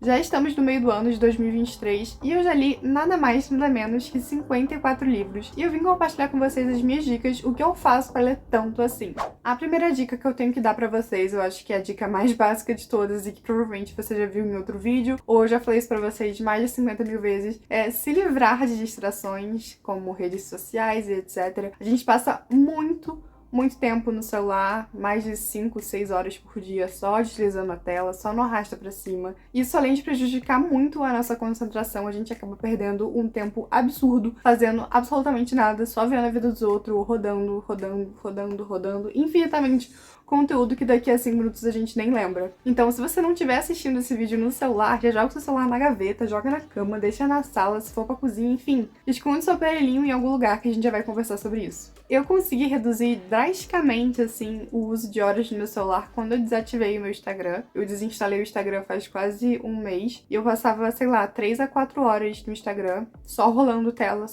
Já estamos no meio do ano de 2023 e eu já li nada mais nada menos que 54 livros. E eu vim compartilhar com vocês as minhas dicas, o que eu faço para ler tanto assim. A primeira dica que eu tenho que dar para vocês, eu acho que é a dica mais básica de todas e que provavelmente você já viu em outro vídeo, ou eu já falei isso para vocês mais de 50 mil vezes, é se livrar de distrações, como redes sociais e etc. A gente passa muito tempo no celular, mais de 5, 6 horas por dia só deslizando a tela, só no arrasta pra cima. Isso, além de prejudicar muito a nossa concentração, a gente acaba perdendo um tempo absurdo fazendo absolutamente nada, só vendo a vida dos outros, rodando infinitamente conteúdo que daqui a 5 minutos a gente nem lembra. Então, se você não estiver assistindo esse vídeo no celular, já joga o seu celular na gaveta, joga na cama, deixa na sala, se for pra cozinha, enfim. Esconde seu aparelhinho em algum lugar que a gente já vai conversar sobre isso. Eu consegui reduzir drasticamente, assim, o uso de horas no meu celular quando eu desativei o meu Instagram. Eu desinstalei o Instagram faz quase um mês e eu passava, sei lá, 3 a 4 horas no Instagram, só rolando tela,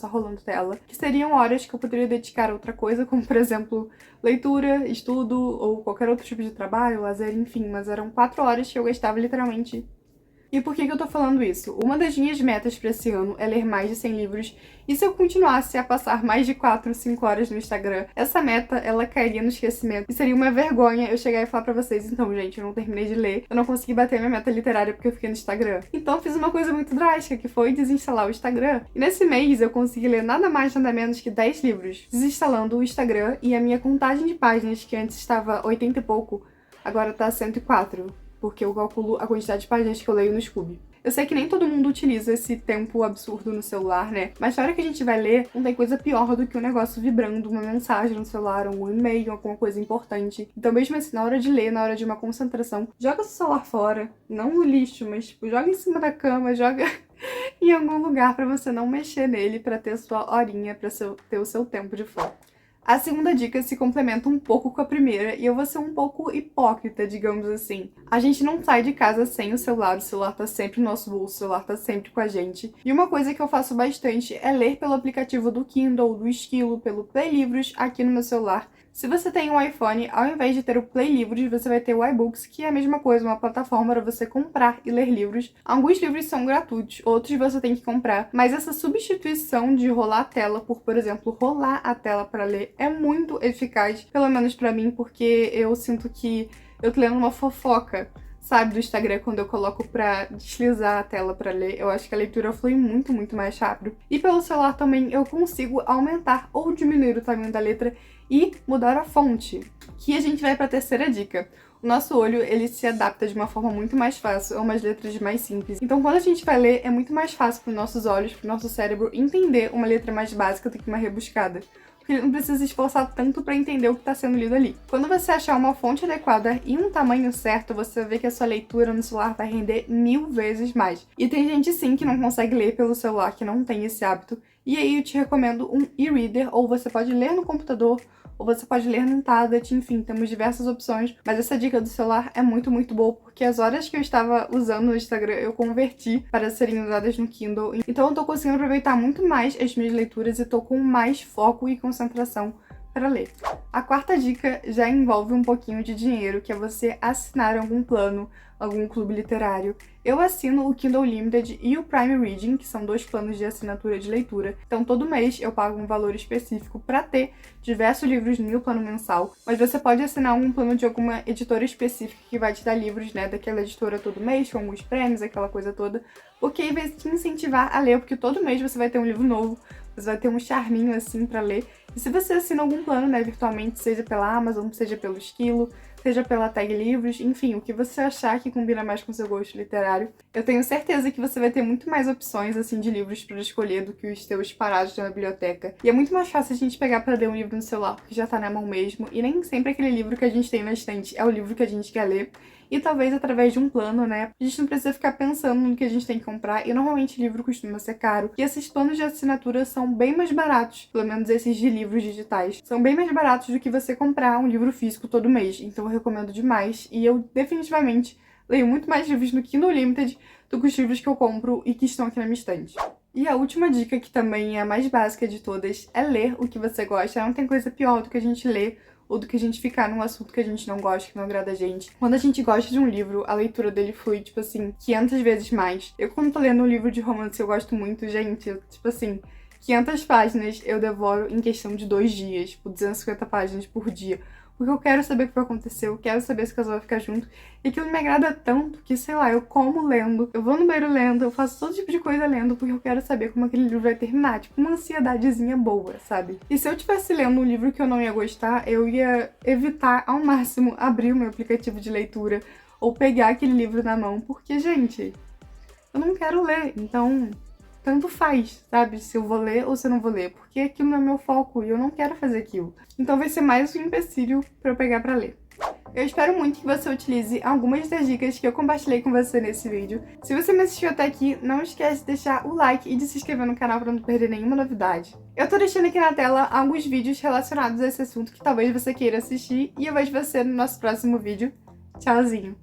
que seriam horas que eu poderia dedicar a outra coisa, como, por exemplo, leitura, estudo ou qualquer outro tipo de trabalho, lazer, enfim, mas eram 4 horas que eu gastava literalmente. E por que eu tô falando isso? Uma das minhas metas pra esse ano é ler mais de 100 livros, e se eu continuasse a passar mais de 4, 5 horas no Instagram, essa meta, ela cairia no esquecimento, e seria uma vergonha eu chegar e falar pra vocês, então, gente, eu não terminei de ler, eu não consegui bater minha meta literária porque eu fiquei no Instagram. Então eu fiz uma coisa muito drástica, que foi desinstalar o Instagram. E nesse mês eu consegui ler nada mais, nada menos que 10 livros, desinstalando o Instagram, e a minha contagem de páginas, que antes estava 80 e pouco, agora tá 104. Porque eu calculo a quantidade de páginas que eu leio no Scooby. Eu sei que nem todo mundo utiliza esse tempo absurdo no celular, né? Mas na hora que a gente vai ler, não tem coisa pior do que um negócio vibrando, uma mensagem no celular, um e-mail, alguma coisa importante. Então, mesmo assim, na hora de ler, na hora de uma concentração, joga seu celular fora, não no lixo, mas tipo, joga em cima da cama, joga em algum lugar pra você não mexer nele, pra ter a sua horinha, pra ter o seu tempo de foco. A segunda dica se complementa um pouco com a primeira e eu vou ser um pouco hipócrita, digamos assim. A gente não sai de casa sem o celular tá sempre no nosso bolso, o celular tá sempre com a gente. E uma coisa que eu faço bastante é ler pelo aplicativo do Kindle, do Esquilo, pelo Play Livros aqui no meu celular. Se você tem um iPhone, ao invés de ter o Play Livros, você vai ter o iBooks, que é a mesma coisa, uma plataforma para você comprar e ler livros. Alguns livros são gratuitos, outros você tem que comprar, mas essa substituição de rolar a tela por exemplo, rolar a tela para ler é muito eficaz, pelo menos para mim, porque eu sinto que eu tô lendo uma fofoca, sabe, do Instagram, quando eu coloco pra deslizar a tela pra ler. Eu acho que a leitura flui muito mais rápido. E pelo celular também eu consigo aumentar ou diminuir o tamanho da letra e mudar a fonte. Que a gente vai pra terceira dica. O nosso olho, ele se adapta de uma forma muito mais fácil a umas letras mais simples. Então, quando a gente vai ler, é muito mais fácil para os nossos olhos, para o nosso cérebro entender uma letra mais básica do que uma rebuscada. Porque não precisa se esforçar tanto para entender o que está sendo lido ali. Quando você achar uma fonte adequada e um tamanho certo, você vai ver que a sua leitura no celular vai render 1000 vezes mais. E tem gente sim que não consegue ler pelo celular, que não tem esse hábito. E aí eu te recomendo um e-reader, ou você pode ler no computador, ou você pode ler no tablet, enfim, temos diversas opções. Mas essa dica do celular é muito boa, porque as horas que eu estava usando no Instagram, eu converti para serem usadas no Kindle. Então eu tô conseguindo aproveitar muito mais as minhas leituras e tô com mais foco e concentração para ler. A quarta dica já envolve um pouquinho de dinheiro, que é você assinar algum plano, algum clube literário. Eu assino o Kindle Unlimited e o Prime Reading, que são 2 planos de assinatura de leitura. Então, todo mês eu pago um valor específico para ter diversos livros no meu plano mensal. Mas você pode assinar um plano de alguma editora específica que vai te dar livros, né, daquela editora todo mês, com alguns prêmios, aquela coisa toda. Porque aí vai te incentivar a ler, porque todo mês você vai ter um livro novo, você vai ter um charminho assim para ler. E se você assina algum plano, né, virtualmente, seja pela Amazon, seja pelo Esquilo, seja pela Tag Livros, enfim, o que você achar que combina mais com seu gosto literário, eu tenho certeza que você vai ter muito mais opções, assim, de livros para escolher do que os teus parados na biblioteca. E é muito mais fácil a gente pegar para ler um livro no celular, porque já tá na mão mesmo, e nem sempre aquele livro que a gente tem na estante é o livro que a gente quer ler. E talvez através de um plano, né? A gente não precisa ficar pensando no que a gente tem que comprar. E normalmente livro costuma ser caro. E esses planos de assinatura são bem mais baratos. Pelo menos esses de livros digitais. São bem mais baratos do que você comprar um livro físico todo mês. Então eu recomendo demais. E eu definitivamente leio muito mais livros no Kindle Unlimited do que os livros que eu compro e que estão aqui na minha estante. E a última dica, que também é a mais básica de todas, é ler o que você gosta. Não tem coisa pior do que a gente ler ou do que a gente ficar num assunto que a gente não gosta, que não agrada a gente. Quando a gente gosta de um livro, a leitura dele flui, tipo assim, 500 vezes mais. Eu, quando tô lendo um livro de romance, eu gosto muito, gente, tipo assim, 500 páginas eu devoro em questão de 2 dias, tipo, 250 páginas por dia. Porque eu quero saber o que vai acontecer, eu quero saber se o casal vai ficar junto. E aquilo me agrada tanto que, sei lá, eu como lendo, eu vou no banheiro lendo, eu faço todo tipo de coisa lendo, porque eu quero saber como aquele livro vai terminar. Tipo, uma ansiedadezinha boa, sabe? E se eu tivesse lendo um livro que eu não ia gostar, eu ia evitar ao máximo abrir o meu aplicativo de leitura ou pegar aquele livro na mão, porque, gente, eu não quero ler, então tanto faz, sabe? Se eu vou ler ou se eu não vou ler, porque aquilo não é meu foco e eu não quero fazer aquilo. Então vai ser mais um empecilho pra eu pegar pra ler. Eu espero muito que você utilize algumas das dicas que eu compartilhei com você nesse vídeo. Se você me assistiu até aqui, não esquece de deixar o like e de se inscrever no canal pra não perder nenhuma novidade. Eu tô deixando aqui na tela alguns vídeos relacionados a esse assunto que talvez você queira assistir e eu vejo você no nosso próximo vídeo. Tchauzinho!